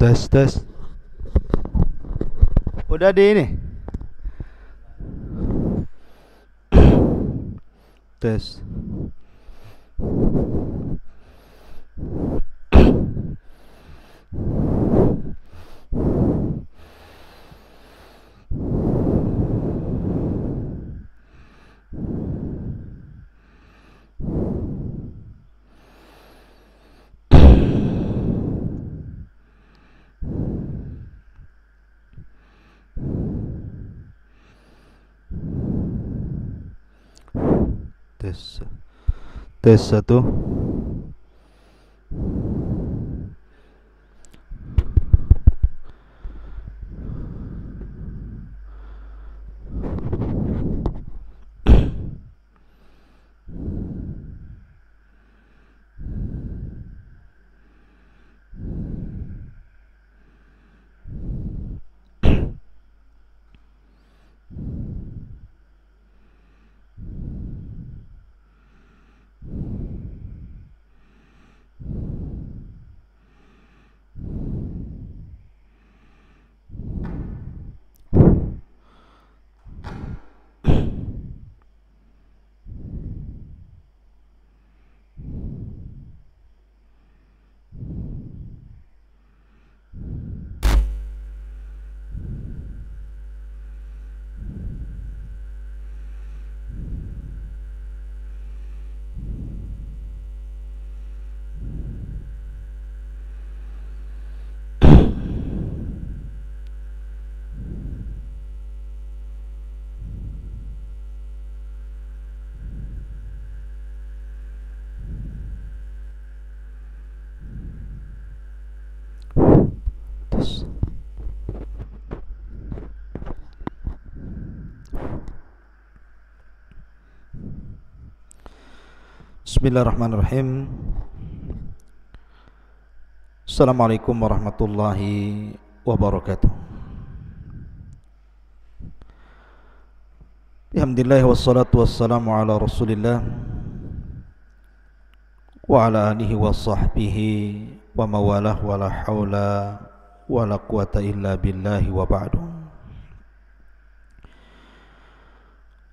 Tes tes. Udah di ini. Tes. Tes. Tes satu. Tes. Bismillahirrahmanirrahim. Assalamualaikum warahmatullahi wabarakatuh. Alhamdulillah wassalatu wassalamu ala Rasulillah wa ala alihi wa sahbihi wa mawalah wa la hawla wa la quwata illa billahi wa ba'du.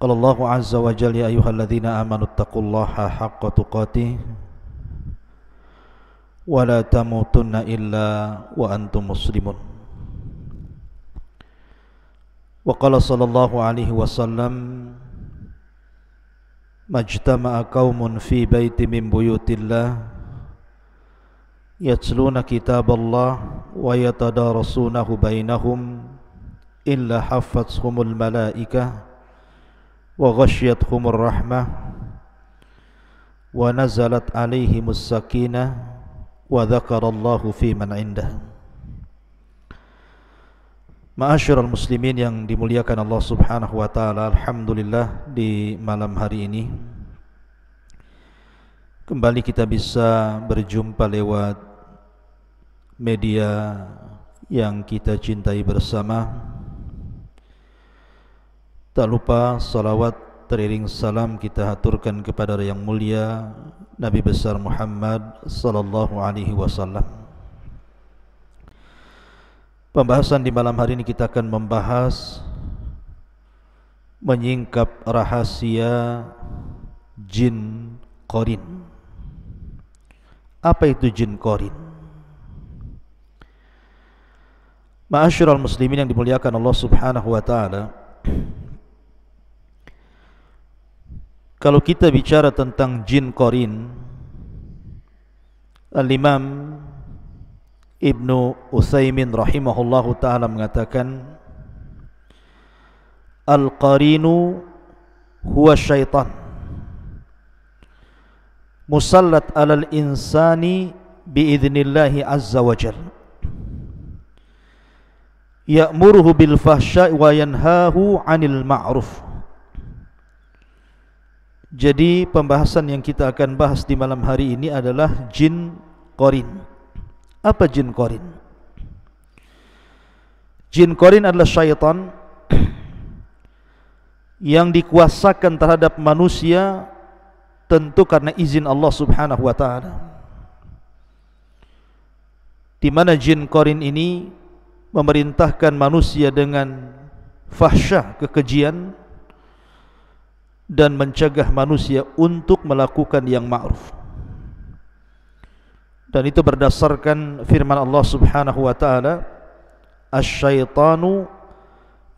Qala Allahu azza wa jalla ya ayyuhalladzina amanu taqullaha haqqa tuqatih wa la tamutunna illa wa antum muslimun. Wa qala sallallahu alaihi wasallam majtama'a qaumun fi baiti min buyutillah yatluna kitaballah wa yatadarasunahu bainahum illa haffathumul malaikah wa ghasyiyatuhumur rahmah wa nazalat alaihimus sakinah wa dzakarallahu fi man indah. Ma'asyiral muslimin yang dimuliakan Allah Subhanahu wa taala, alhamdulillah di malam hari ini kembali kita bisa berjumpa lewat media yang kita cintai bersama. Tak lupa salawat teriring salam kita haturkan kepada yang mulia Nabi besar Muhammad sallallahu alaihi wasallam. Pembahasan di malam hari ini kita akan membahas menyingkap rahasia jin qarin. Apa itu jin qarin? Ma'asyiral muslimin yang dimuliakan Allah Subhanahu wa taala, kalau kita bicara tentang jin qarin, Al-Imam Ibnu Utsaimin rahimahullahu ta'ala mengatakan Al-qarinu huwa syaitan musallat alal insani biidhnillahi azza wa jal ya'muruhu bil fahsya'i wa yanhahu 'anil ma'ruf. Jadi pembahasan yang kita akan bahas di malam hari ini adalah jin qarin. Apa jin qarin? Jin qarin adalah syaitan yang dikuasakan terhadap manusia tentu karena izin Allah Subhanahu wa taala. di mana jin qarin ini memerintahkan manusia dengan fahsyah, kekejian, dan mencegah manusia untuk melakukan yang ma'ruf. Dan itu berdasarkan firman Allah Subhanahu wa taala, "Asy-syaitanu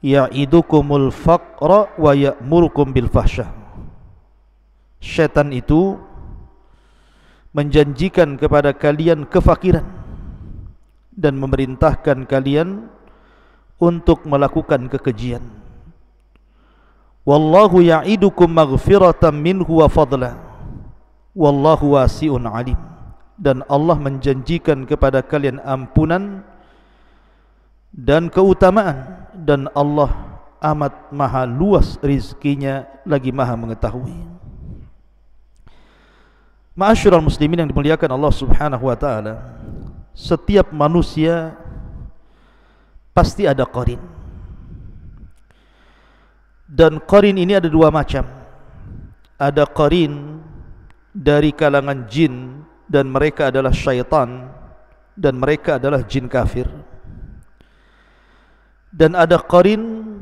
ya'idukumul faqra wa ya'murukum bil fahsyah." Syaitan itu menjanjikan kepada kalian kefakiran dan memerintahkan kalian untuk melakukan kekejian. Wallahu ya'idukum maghfiratan minhu wa fadla wallahu wasi'un alim. Dan Allah menjanjikan kepada kalian ampunan dan keutamaan, dan Allah amat maha luas rizkinya lagi maha mengetahui. Ma'asyiral muslimin yang dimuliakan Allah Subhanahu wa taala, setiap manusia pasti ada qarin. Dan qarin ini ada dua macam. Ada qarin dari kalangan jin, dan mereka adalah syaitan, dan mereka adalah jin kafir. Dan ada qarin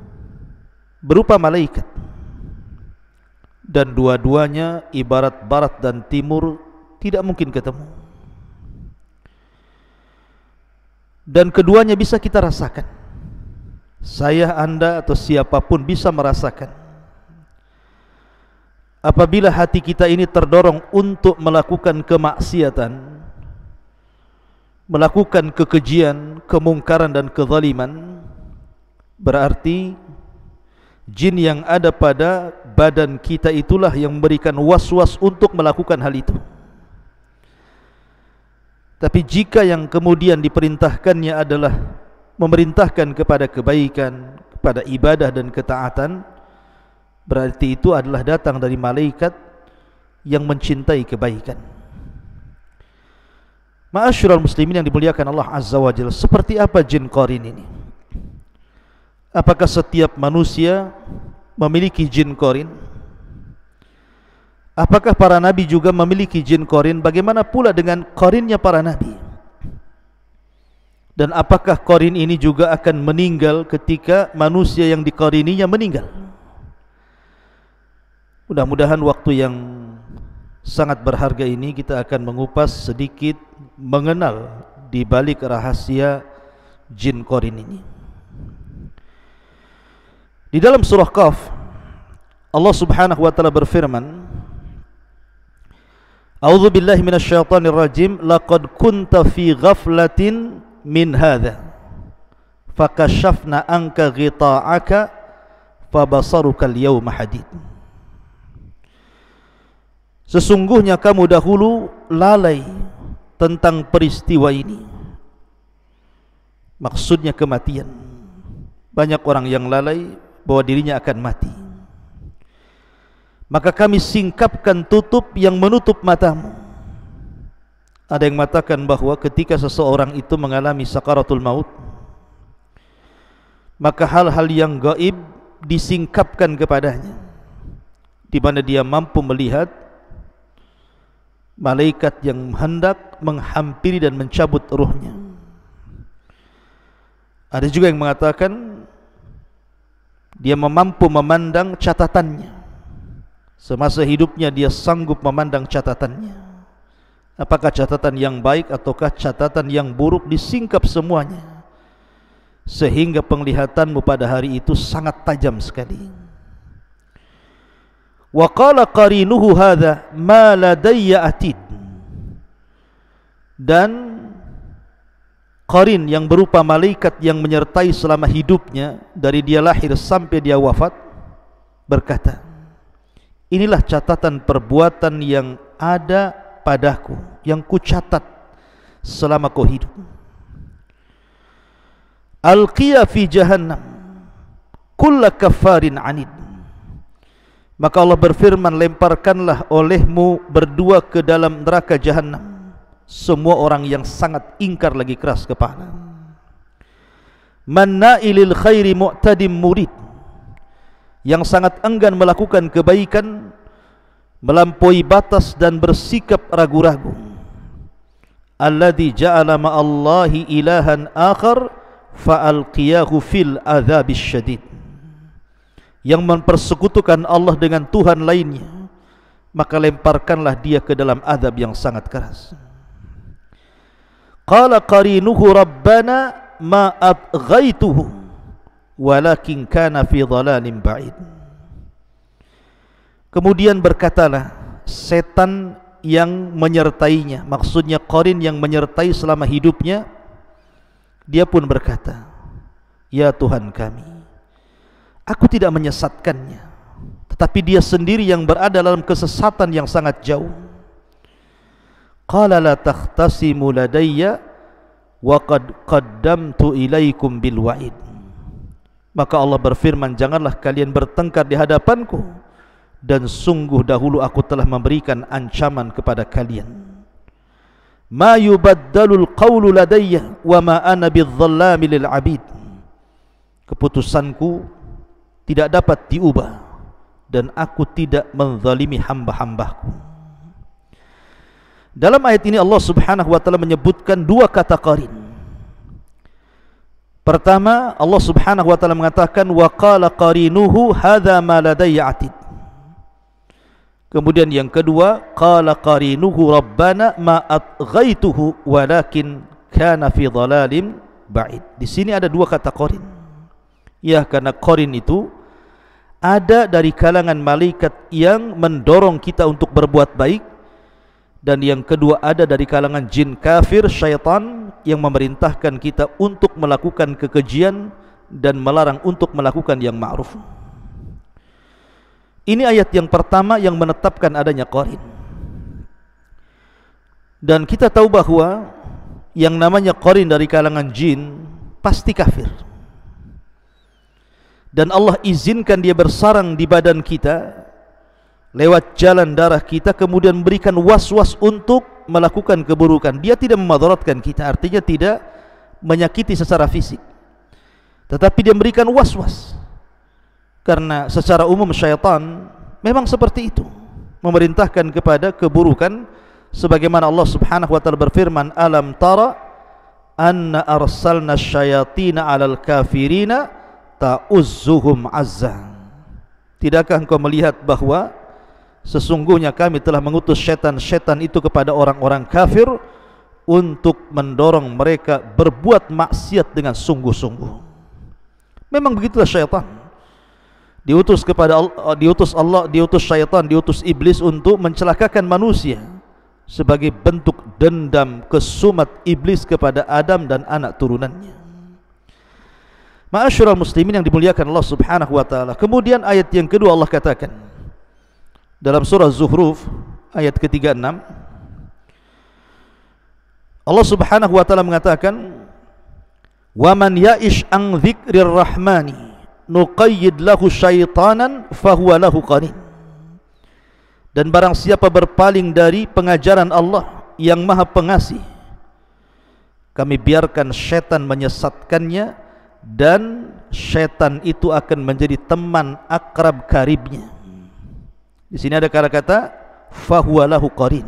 berupa malaikat, dan dua-duanya ibarat barat dan timur, tidak mungkin ketemu. Dan keduanya bisa kita rasakan. Saya, Anda, atau siapapun bisa merasakan apabila hati kita ini terdorong untuk melakukan kemaksiatan, melakukan kekejian, kemungkaran dan kezaliman, berarti jin yang ada pada badan kita itulah yang memberikan was-was untuk melakukan hal itu. Tapi jika yang kemudian diperintahkannya adalah memerintahkan kepada kebaikan, kepada ibadah dan ketaatan, berarti itu adalah datang dari malaikat yang mencintai kebaikan. Ma'asyiral muslimin yang dimuliakan Allah Azza wa Jalla, seperti apa jin qarin ini? Apakah setiap manusia memiliki jin qarin? Apakah para nabi juga memiliki jin qarin? Bagaimana pula dengan qarinnya para nabi? Dan apakah qarin ini juga akan meninggal ketika manusia yang diqarininya meninggal? Mudah-mudahan waktu yang sangat berharga ini kita akan mengupas sedikit, mengenal di balik rahasia jin qarin ini. Di dalam surah Qaf, Allah Subhanahu wa taala berfirman, A'udzu billahi minasyaitonir rajim, laqad kunta fi ghaflatin min hadza fakashafna anka ghita'aka fabasaruka al-yawma hadid. Sesungguhnya kamu dahulu lalai tentang peristiwa ini. Maksudnya kematian. Banyak orang yang lalai bahwa dirinya akan mati. Maka kami singkapkan tutup yang menutup matamu. Ada yang mengatakan bahwa ketika seseorang itu mengalami sakaratul maut, maka hal-hal yang gaib disingkapkan kepadanya, di mana dia mampu melihat malaikat yang hendak menghampiri dan mencabut ruhnya. Ada juga yang mengatakan dia mampu memandang catatannya. Semasa hidupnya dia sanggup memandang catatannya. Apakah catatan yang baik ataukah catatan yang buruk, disingkap semuanya, sehingga penglihatanmu pada hari itu sangat tajam sekali. Wa qala qarinuhu hadza ma ladayya atid. Dan qarin yang berupa malaikat yang menyertai selama hidupnya dari dia lahir sampai dia wafat berkata, inilah catatan perbuatan yang ada padaku, yang kucatat selama kau hidup. Alqiya fi jahannam kulla kafarin anid. Maka Allah berfirman, lemparkanlah olehmu berdua ke dalam neraka jahannam semua orang yang sangat ingkar lagi keras kepala. Manna'ilil khairi mu'tadim murid, yang sangat enggan melakukan kebaikan, melampaui batas dan bersikap ragu-ragu. alladhi ja'ala ma'allahi ilahan akhar fa'alqiyahu fil adzabis syadid, yang mempersekutukan Allah dengan Tuhan lainnya, maka lemparkanlah dia ke dalam azab yang sangat keras. Qala qarinuhu rabbana ma atghaituhu walakin kana fi dhalalin ba'id. Kemudian berkatalah setan yang menyertainya, maksudnya qarin yang menyertai selama hidupnya, dia pun berkata, ya Tuhan kami, aku tidak menyesatkannya, tetapi dia sendiri yang berada dalam kesesatan yang sangat jauh. Qala la takhtasimu ladayya wa qad qaddamtu ilaikum bil wa'id. Maka Allah berfirman, janganlah kalian bertengkar di hadapanku, dan sungguh dahulu aku telah memberikan ancaman kepada kalian. Ma yubaddalul qawlu ladayya wa ma ana bidzallami lil abid. Keputusanku tidak dapat diubah dan aku tidak menzalimi hamba-hambaku. Dalam ayat ini Allah Subhanahu wa taala menyebutkan dua kata qarin. Pertama, Allah Subhanahu wa taala mengatakan wa qala qarinuhu hadza ma ladayya atid. Kemudian yang kedua, qala qarinuhu rabbana ma atghaituhu walakin kana fi dhalalim ba'id. Di sini ada dua kata qarin. Ya, karena qarin itu ada dari kalangan malaikat yang mendorong kita untuk berbuat baik, dan yang kedua ada dari kalangan jin kafir, syaitan, yang memerintahkan kita untuk melakukan kekejian dan melarang untuk melakukan yang ma'ruf. Ini ayat yang pertama yang menetapkan adanya qarin. Dan kita tahu bahwa yang namanya qarin dari kalangan jin pasti kafir. Dan Allah izinkan dia bersarang di badan kita, lewat jalan darah kita, kemudian memberikan was-was untuk melakukan keburukan. Dia tidak memadaratkan kita, artinya tidak menyakiti secara fisik, tetapi dia memberikan was-was. Karena secara umum syaitan memang seperti itu, memerintahkan kepada keburukan, sebagaimana Allah Subhanahu wa taala berfirman, alam tara anna arsalna syayatina 'alal kafirina ta'uzzuhum 'azza. Tidakkah engkau melihat bahwa sesungguhnya kami telah mengutus syaitan-syaitan itu kepada orang-orang kafir untuk mendorong mereka berbuat maksiat dengan sungguh-sungguh. Memang begitulah syaitan. Diutus kepada Allah, diutus syaitan, diutus iblis untuk mencelakakan manusia sebagai bentuk dendam kesumat iblis kepada Adam dan anak turunannya. Ma'asyiral muslimin yang dimuliakan Allah Subhanahu wa taala. Kemudian ayat yang kedua Allah katakan dalam surah Zuhruf ayat ke-36, Allah Subhanahu wa taala mengatakan, "Wa man ya'ish an dzikrir rahmani nuqayyid lahu syaitanan fahuwa lahu qarin." Dan barang siapa berpaling dari pengajaran Allah yang Maha Pengasih, kami biarkan syaitan menyesatkannya, dan syaitan itu akan menjadi teman akrab karibnya. Di sini ada kata-kata fahuwa lahu qarin.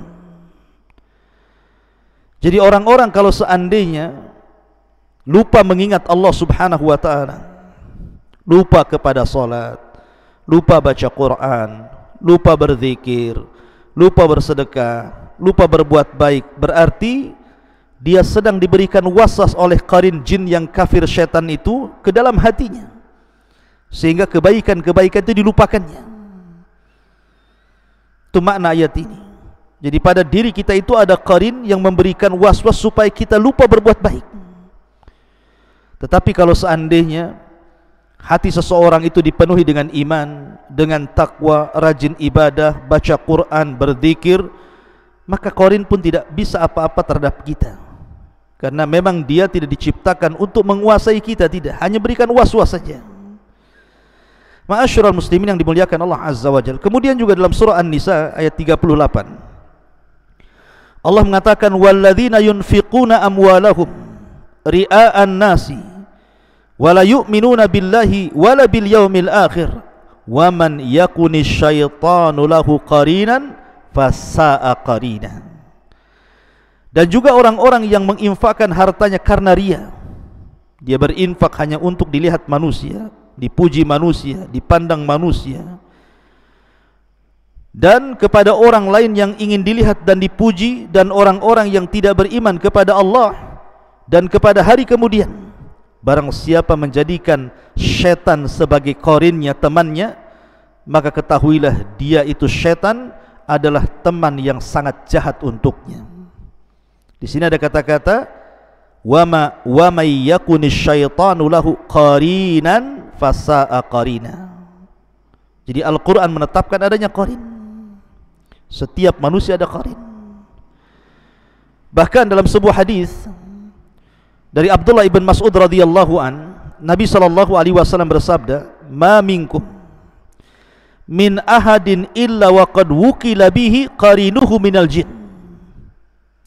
Jadi orang-orang kalau seandainya lupa mengingat Allah Subhanahu wa taala, lupa kepada salat, lupa baca Quran, lupa berzikir, lupa bersedekah, lupa berbuat baik, berarti dia sedang diberikan waswas oleh qarin jin yang kafir syaitan itu ke dalam hatinya, sehingga kebaikan-kebaikan itu dilupakannya. Itu makna ayat ini. Jadi pada diri kita itu ada qarin yang memberikan waswas supaya kita lupa berbuat baik. Tetapi kalau seandainya hati seseorang itu dipenuhi dengan iman, dengan takwa, rajin ibadah, baca Quran, berzikir, maka qarin pun tidak bisa apa-apa terhadap kita. Karena memang dia tidak diciptakan untuk menguasai kita, tidak, hanya berikan was-was saja. Ma'asyiral muslimin yang dimuliakan Allah Azza wa Jalla. Kemudian juga dalam surah An-Nisa ayat 38, Allah mengatakan, "Walladzina yunfiquna amwalahum ria'an nasi wala yu'minuna billahi wala bil yaumil akhir wa man yakuni syaitanu lahu qarinan fasa'a qarina." Dan juga orang-orang yang menginfakkan hartanya karena riya. Dia berinfak hanya untuk dilihat manusia, dipuji manusia, dipandang manusia. Dan kepada orang lain yang ingin dilihat dan dipuji, dan orang-orang yang tidak beriman kepada Allah dan kepada hari kemudian. Barang siapa menjadikan syaitan sebagai qarinnya, temannya, maka ketahuilah dia itu syaitan adalah teman yang sangat jahat untuknya. Di sini ada kata-kata wa may yakunish syaitanu lahu qarinan fasa'a qarina. Jadi Al-Quran menetapkan adanya qarin. Setiap manusia ada qarin. Bahkan dalam sebuah hadis dari Abdullah ibn Mas'ud radhiyallahu an, Nabi sallallahu alaihi wasallam bersabda, "Ma minkum min ahadin illa wa qad wukila bihi qarinuhu minal jin."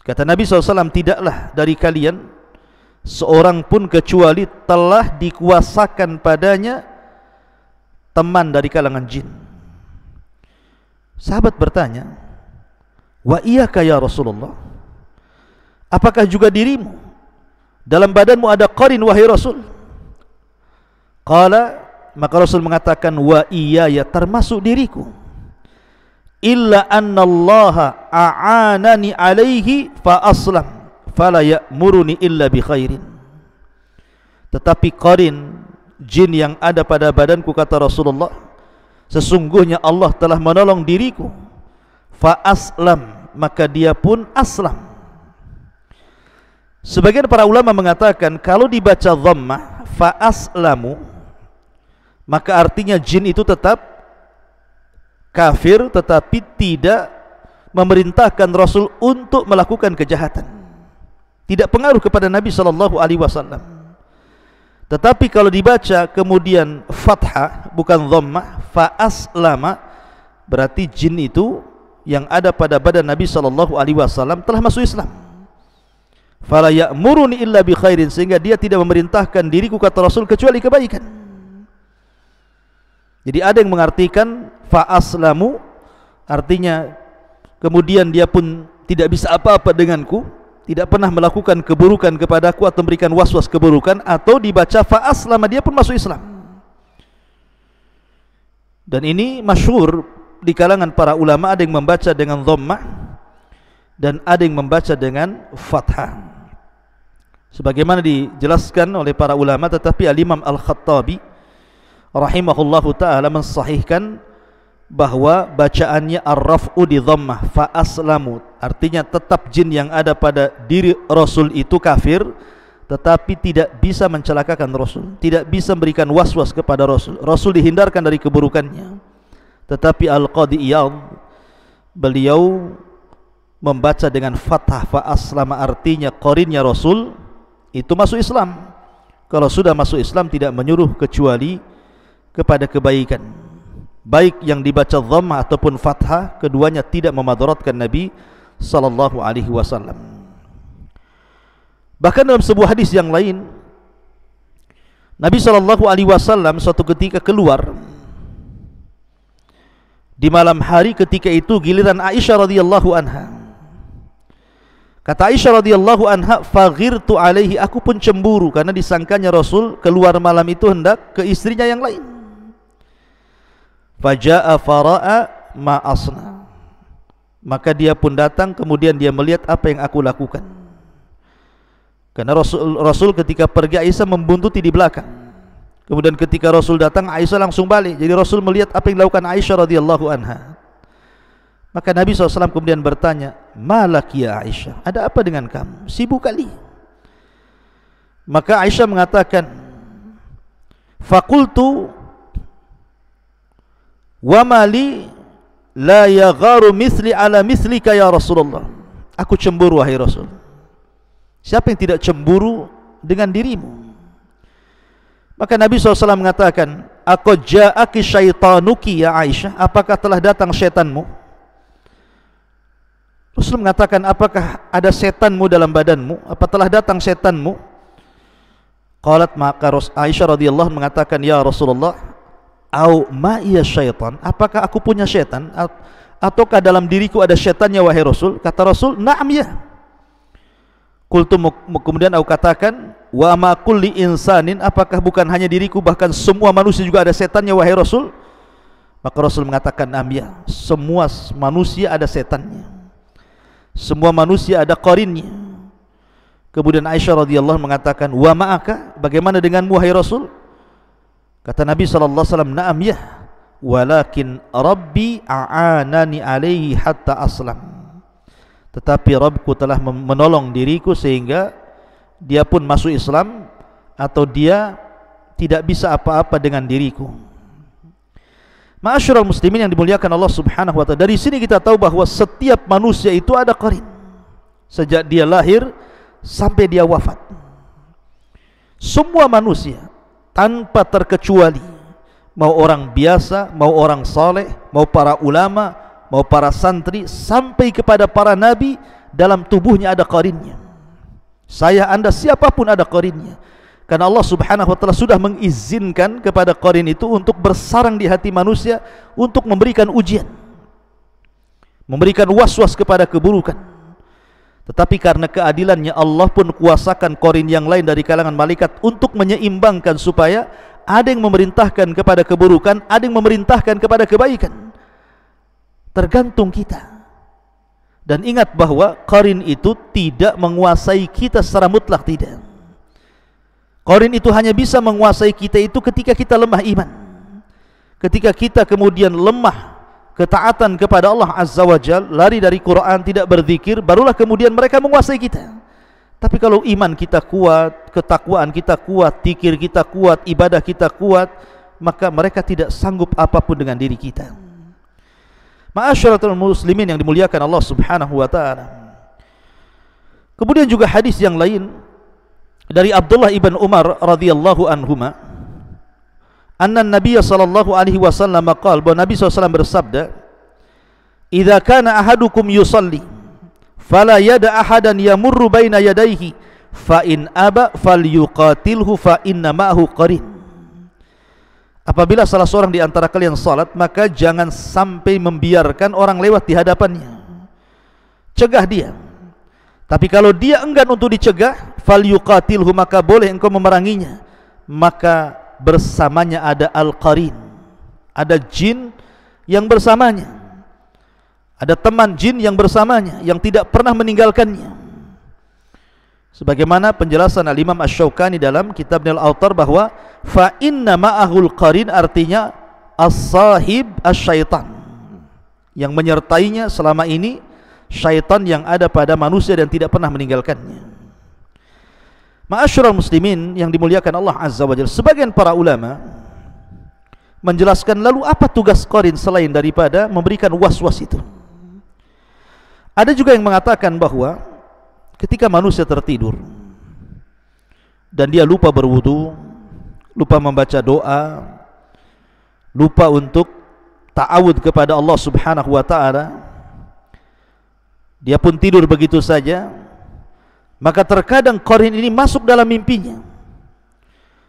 Kata Nabi SAW, tidaklah dari kalian seorang pun kecuali telah dikuasakan padanya teman dari kalangan jin. Sahabat bertanya, "Wa iyyaka ya Rasulullah? Apakah juga dirimu dalam badanmu ada qarin wahai Rasul?" Qala, maka Rasul mengatakan, "Wa iyaya, termasuk diriku. Illa anna Allah a'anani alaihi fa aslam fala ya'muruni illa bi khairin." Tetapi qarin jin yang ada pada badanku, kata Rasulullah, sesungguhnya Allah telah menolong diriku, fa aslam, maka dia pun aslam. Sebagian para ulama mengatakan kalau dibaca dhammah fa aslamu, maka artinya jin itu tetap kafir tetapi tidak memerintahkan Rasul untuk melakukan kejahatan, tidak pengaruh kepada Nabi SAW. Tetapi kalau dibaca kemudian fathah bukan dhammah, fa aslama, berarti jin itu yang ada pada badan Nabi SAW telah masuk Islam. Fala ya'muruni illa bi khairin, sehingga dia tidak memerintahkan diriku, kata Rasul, kecuali kebaikan. Jadi ada yang mengartikan fa aslamu artinya kemudian dia pun tidak bisa apa-apa denganku, tidak pernah melakukan keburukan kepadaku atau memberikan was-was keburukan, atau dibaca fa aslama, dia pun masuk Islam. Dan ini masyhur di kalangan para ulama, ada yang membaca dengan dhammah dan ada yang membaca dengan fathah, sebagaimana dijelaskan oleh para ulama. Tetapi Al-Imam Al-Khattabi rahimahullahu ta'ala mensahihkan bahwa bacaannya ar-raf'u di dhammah fa aslamu, artinya tetap jin yang ada pada diri Rasul itu kafir, tetapi tidak bisa mencelakakan Rasul, tidak bisa memberikan was-was kepada Rasul. Rasul dihindarkan dari keburukannya. Tetapi Al-Qadi Iyad, beliau membaca dengan fathah fa aslama, artinya qarinnya Rasul itu masuk Islam. Kalau sudah masuk Islam tidak menyuruh kecuali kepada kebaikan, baik yang dibaca dhammah ataupun fathah, keduanya tidak memadaratkan Nabi sallallahu alaihi wasallam. Bahkan dalam sebuah hadis yang lain, Nabi sallallahu alaihi wasallam suatu ketika keluar di malam hari. Ketika itu giliran Aisyah radhiyallahu anha. Kata Aisyah radhiyallahu anha, "Faghirtu alaihi," aku pun cemburu karena disangkanya Rasul keluar malam itu hendak ke istrinya yang lain. Faja'a fara'a ma asna, maka dia pun datang, kemudian dia melihat apa yang aku lakukan. Karena Rasul ketika pergi, Aisyah membuntuti di belakang. Kemudian ketika Rasul datang, Aisyah langsung balik. Jadi Rasul melihat apa yang dilakukan Aisyah radhiyallahu anha. Maka Nabi SAW kemudian bertanya, "Malak ya Aisyah, ada apa dengan kamu? Sibuk kali." Maka Aisyah mengatakan, "Faqultu wa mali la yagharu misli ala mislika ya Rasulullah." Aku cemburu wahai Rasul. Siapa yang tidak cemburu dengan dirimu? Maka Nabi SAW mengatakan, "Aqad ja'aki syaitanuki ya Aisyah, apakah telah datang syaitanmu?" Rasul mengatakan, "Apakah ada setanmu dalam badanmu? Apa telah datang setanmu?" Qalat, maka Aisyah radhiyallahu mengatakan, "Ya Rasulullah, au ma'iya syaitan, apakah aku punya syaitan, ataukah dalam diriku ada syaitannya wahai Rasul?" Kata Rasul, "Na'am ya." Kemudian aku katakan, wa ma kulli insanin, apakah bukan hanya diriku, bahkan semua manusia juga ada setannya wahai Rasul? Maka Rasul mengatakan, ya, semua manusia ada setannya, semua manusia ada qarinnya. Kemudian Aisyah radhiyallahu mengatakan, wa ma'aka, bagaimana denganmu wahai Rasul? Kata Nabi SAW, na'am ya, walakin Rabbi a'anani alaihi hatta aslam, tetapi Rabbku telah menolong diriku sehingga dia pun masuk Islam, atau dia tidak bisa apa-apa dengan diriku. Ma'asyiral muslimin yang dimuliakan Allah Subhanahu wa taala, dari sini kita tahu bahwa setiap manusia itu ada qarin, sejak dia lahir sampai dia wafat. Semua manusia tanpa terkecuali, mau orang biasa, mau orang saleh, mau para ulama, mau para santri, sampai kepada para nabi, dalam tubuhnya ada qarinnya. Saya, anda, siapapun ada qarinnya, karena Allah Subhanahu wa taala sudah mengizinkan kepada qarin itu untuk bersarang di hati manusia, untuk memberikan ujian, memberikan was-was kepada keburukan. Tetapi karena keadilannya, Allah pun kuasakan qarin yang lain dari kalangan malaikat untuk menyeimbangkan, supaya ada yang memerintahkan kepada keburukan, ada yang memerintahkan kepada kebaikan. Tergantung kita. Dan ingat bahwa qarin itu tidak menguasai kita secara mutlak, tidak. Qarin itu hanya bisa menguasai kita itu ketika kita lemah iman, ketika kita kemudian lemah ketaatan kepada Allah Azza wa Jal, lari dari Quran, tidak berzikir, barulah kemudian mereka menguasai kita. Tapi kalau iman kita kuat, ketakwaan kita kuat, zikir kita kuat, ibadah kita kuat, maka mereka tidak sanggup apapun dengan diri kita. Ma'asyaratul muslimin yang dimuliakan Allah Subhanahu wa taala. Kemudian juga hadis yang lain dari Abdullah ibn Umar radhiyallahu anhuma, anna Nabi sallallahu alaihi wasallam qala, bahwa Nabi SAW bersabda, idza kana ahadukum yusalli fala yada ahadan yamurru baina yadayhi fa in aba falyuqatilhu fa inna ma'ahu qarin. Apabila salah seorang di antara kalian salat, maka jangan sampai membiarkan orang lewat di hadapannya, cegah dia. Tapi kalau dia enggan untuk dicegah, falyuqatilhu, maka boleh engkau memeranginya. Maka bersamanya ada al-qarin, ada jin yang bersamanya, ada teman jin yang bersamanya, yang tidak pernah meninggalkannya. Sebagaimana penjelasan Al-Imam Asy-Syaukani dalam kitab Al-Awtar, bahwa fa inna ma'ahul qarin, artinya as-sahib as-syaitan, yang menyertainya selama ini syaitan yang ada pada manusia dan tidak pernah meninggalkannya. Ma'asyiral muslimin yang dimuliakan Allah Azza wa Jalla, sebagian para ulama menjelaskan, lalu apa tugas qarin selain daripada memberikan was-was itu? Ada juga yang mengatakan bahwa ketika manusia tertidur dan dia lupa berwudu, lupa membaca doa, lupa untuk ta'awud kepada Allah Subhanahu wa taala, dia pun tidur begitu saja, maka terkadang qarin ini masuk dalam mimpinya.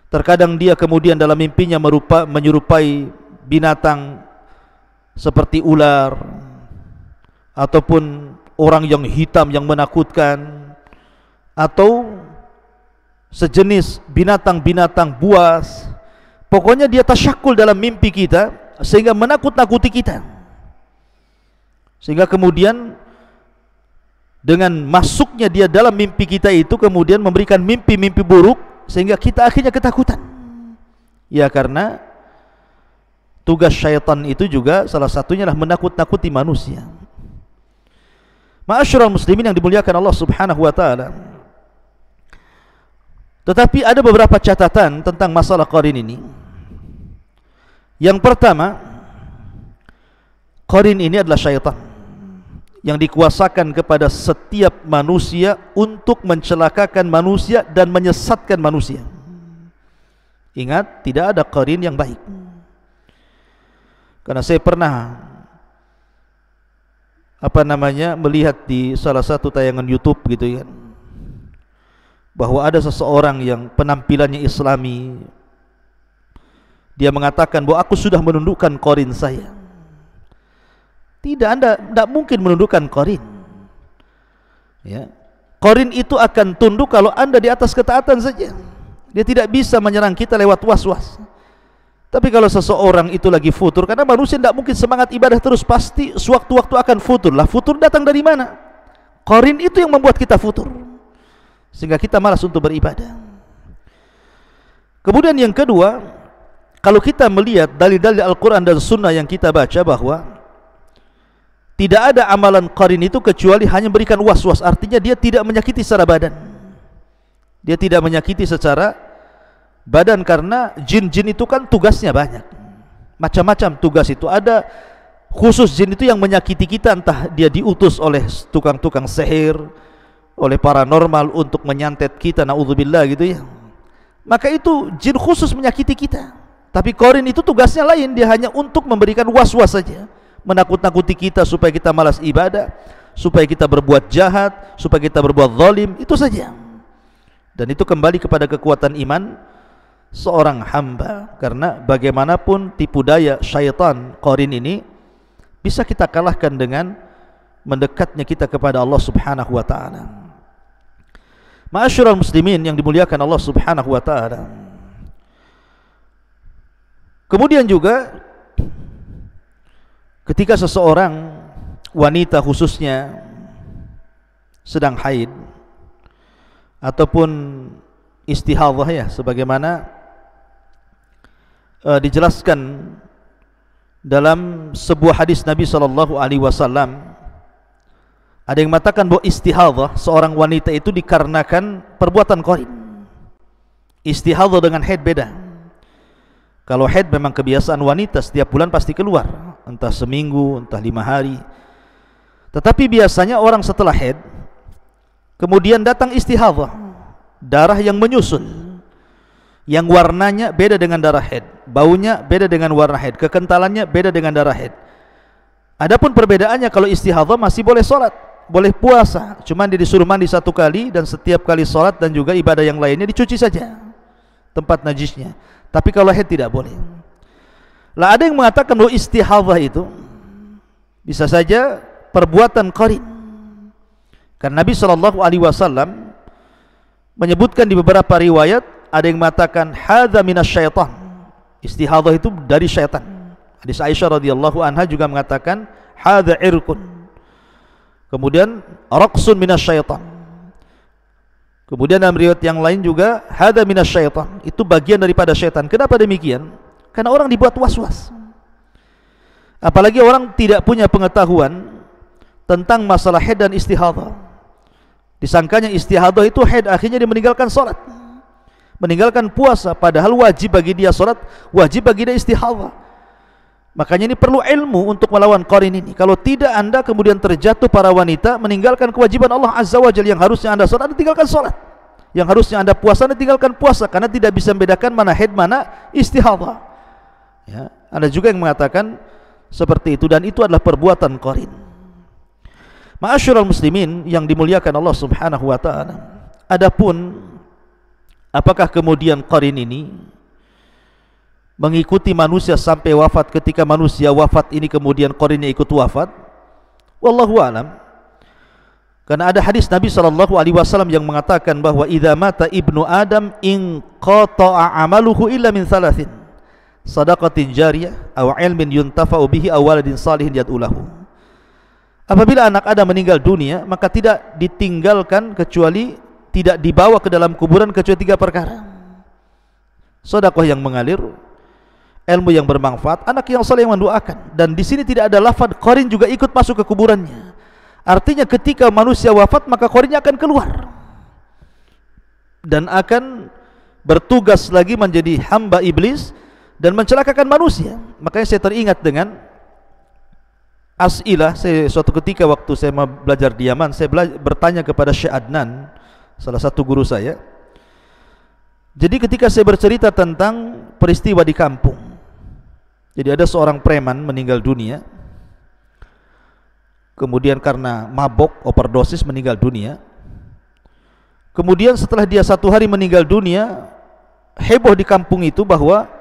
Terkadang dia kemudian dalam mimpinya menyerupai binatang seperti ular, ataupun orang yang hitam yang menakutkan, atau sejenis binatang-binatang buas. Pokoknya dia tasyakul dalam mimpi kita sehingga menakut-nakuti kita, sehingga kemudian dengan masuknya dia dalam mimpi kita itu kemudian memberikan mimpi-mimpi buruk, sehingga kita akhirnya ketakutan. Ya, karena tugas syaitan itu juga salah satunya adalah menakut-nakuti manusia. Ma'asyiral muslimin yang dimuliakan Allah Subhanahu wa taala. Tetapi ada beberapa catatan tentang masalah qarin ini. Yang pertama, qarin ini adalah syaitan yang dikuasakan kepada setiap manusia untuk mencelakakan manusia dan menyesatkan manusia. Ingat, tidak ada qarin yang baik. Karena saya pernah melihat di salah satu tayangan YouTube gitu kan, bahwa ada seseorang yang penampilannya Islami, dia mengatakan bahwa aku sudah menundukkan qarin saya. Tidak, Anda tidak mungkin menundukkan qarin. Ya. Qarin itu akan tunduk kalau Anda di atas ketaatan saja. Dia tidak bisa menyerang kita lewat was-was. Tapi kalau seseorang itu lagi futur, karena manusia tidak mungkin semangat ibadah terus, pasti sewaktu-waktu akan futur. Lah futur datang dari mana? Qarin itu yang membuat kita futur, sehingga kita malas untuk beribadah. Kemudian yang kedua, kalau kita melihat dalil-dalil Al-Quran dan Sunnah yang kita baca, bahwa tidak ada amalan qarin itu kecuali hanya berikan was-was. Artinya dia tidak menyakiti secara badan, dia tidak menyakiti secara badan, karena jin-jin itu kan tugasnya banyak, macam-macam tugas itu. Ada khusus jin itu yang menyakiti kita, entah dia diutus oleh tukang-tukang sihir, oleh paranormal untuk menyantet kita, naudzubillah gitu ya. Maka itu jin khusus menyakiti kita. Tapi qarin itu tugasnya lain, dia hanya untuk memberikan was-was saja, menakut-nakuti kita supaya kita malas ibadah, supaya kita berbuat jahat, supaya kita berbuat zalim, itu saja. Dan itu kembali kepada kekuatan iman seorang hamba, karena bagaimanapun tipu daya syaitan qarin ini bisa kita kalahkan dengan mendekatnya kita kepada Allah Subhanahu wa taala. Ma'asyiral muslimin yang dimuliakan Allah Subhanahu wa taala. Kemudian juga ketika seseorang wanita khususnya sedang haid ataupun istihadhah, ya, sebagaimana dijelaskan dalam sebuah hadis Nabi SAW, ada yang mengatakan bahwa istihadhah seorang wanita itu dikarenakan perbuatan qarin. Istihadhah dengan haid beda. Kalau haid memang kebiasaan wanita, setiap bulan pasti keluar, entah seminggu, entah 5 hari. Tetapi biasanya orang setelah haid kemudian datang istihadhah, darah yang menyusul, yang warnanya beda dengan darah haid, baunya beda dengan warna haid, kekentalannya beda dengan darah haid. Adapun perbedaannya, kalau istihadhah masih boleh sholat, boleh puasa, cuma dia disuruh mandi 1 kali, dan setiap kali sholat dan juga ibadah yang lainnya dicuci saja tempat najisnya. Tapi kalau haid tidak boleh. Lah ada yang mengatakan bahwa istihadhah itu bisa saja perbuatan qarin, karena Nabi SAW menyebutkan di beberapa riwayat, ada yang mengatakan hadza minasyaitan, istihadhah itu dari syaitan. Hadis Aisyah radhiyallahu anha juga mengatakan hadza irqun, kemudian raqsun minasyaitan. Kemudian dalam riwayat yang lain juga hadza minasyaitan, itu bagian daripada syaitan. Kenapa demikian? Karena orang dibuat was-was. Apalagi orang tidak punya pengetahuan tentang masalah haid dan istihadhah. Disangkanya istihadhah itu haid, akhirnya dia meninggalkan sholat, meninggalkan puasa, padahal wajib bagi dia sholat, wajib bagi dia istihadhah. Makanya ini perlu ilmu untuk melawan qarin ini. Kalau tidak, anda kemudian terjatuh para wanita meninggalkan kewajiban Allah Azza wa Jalla. Yang harusnya anda sholat, anda tinggalkan sholat. Yang harusnya anda puasa, anda tinggalkan puasa, karena tidak bisa membedakan mana haid, mana istihadhah. Ya, ada juga yang mengatakan seperti itu, dan itu adalah perbuatan qarin. Ma'asyiral muslimin yang dimuliakan Allah Subhanahu wa taala. Adapun apakah kemudian qarin ini mengikuti manusia sampai wafat, ketika manusia wafat ini kemudian qarinnya ikut wafat? Wallahu alam. Karena ada hadis Nabi SAW yang mengatakan bahwa idza mata ibnu Adam in qata'a amaluhu illa min thalathin, sadaqatin jariyah aw ilmin yuntafa'u bihi aw waladin salihin yad'u lahu. Apabila anak Adam meninggal dunia, maka tidak ditinggalkan kecuali, tidak dibawa ke dalam kuburan kecuali 3 perkara. Sedekah yang mengalir, ilmu yang bermanfaat, anak yang saleh yang mendoakan. Dan di sini tidak ada lafaz qarin juga ikut masuk ke kuburannya. Artinya ketika manusia wafat, maka qarinnya akan keluar dan akan bertugas lagi menjadi hamba iblis dan mencelakakan manusia. Makanya saya teringat dengan as'ilah. Suatu ketika waktu saya belajar di Yaman, saya bertanya kepada Syekh Adnan, salah satu guru saya. Jadi ketika saya bercerita tentang peristiwa di kampung, jadi ada seorang preman meninggal dunia, kemudian karena mabok overdosis meninggal dunia. Kemudian setelah dia 1 hari meninggal dunia, heboh di kampung itu bahwa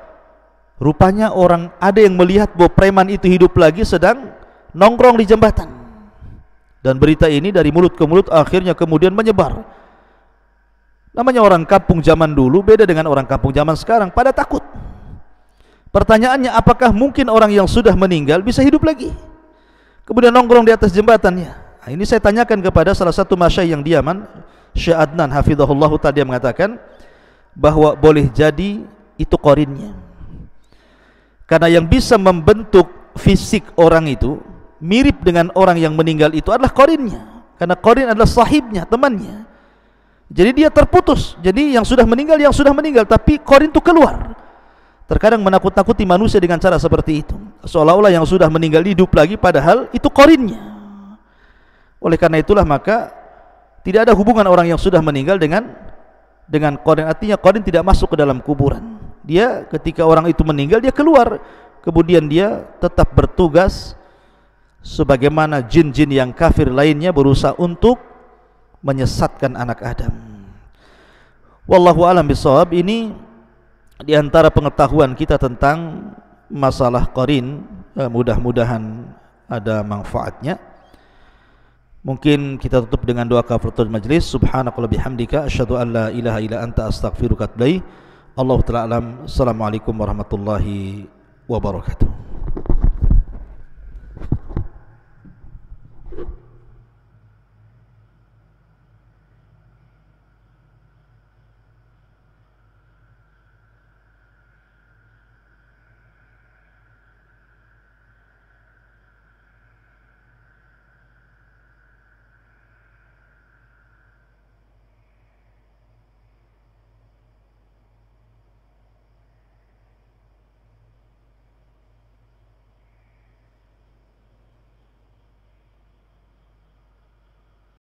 rupanya ada yang melihat bahwa preman itu hidup lagi, sedang nongkrong di jembatan. Dan berita ini dari mulut ke mulut akhirnya kemudian menyebar. Namanya orang kampung zaman dulu beda dengan orang kampung zaman sekarang, pada takut. Pertanyaannya, apakah mungkin orang yang sudah meninggal bisa hidup lagi? Kemudian nongkrong di atas jembatannya. Nah, ini saya tanyakan kepada salah satu masyayikh yang di Yaman, Syekh Adnan hafizahullah, tadi yang mengatakan bahwa boleh jadi itu qarinnya. Karena yang bisa membentuk fisik orang itu mirip dengan orang yang meninggal itu adalah qarinnya. Karena qarin adalah sahibnya, temannya. Jadi dia terputus. Jadi yang sudah meninggal, tapi qarin itu keluar. Terkadang menakut-nakuti manusia dengan cara seperti itu, seolah-olah yang sudah meninggal hidup lagi, padahal itu qarinnya. Oleh karena itulah maka tidak ada hubungan orang yang sudah meninggal dengan qarin. Artinya qarin tidak masuk ke dalam kuburan. Dia ketika orang itu meninggal dia keluar, kemudian dia tetap bertugas sebagaimana jin-jin yang kafir lainnya berusaha untuk menyesatkan anak Adam. Wallahu a'lam bishawab. Ini di antara pengetahuan kita tentang masalah qarin. Mudah-mudahan ada manfaatnya. Mungkin kita tutup dengan doa kafaratul majlis. Subhanakallahumma bihamdika asyhadu an la ilaha illa anta astaghfiruka wa atubu ilaik. Allahu ta'ala alam. Assalamualaikum warahmatullahi wabarakatuh.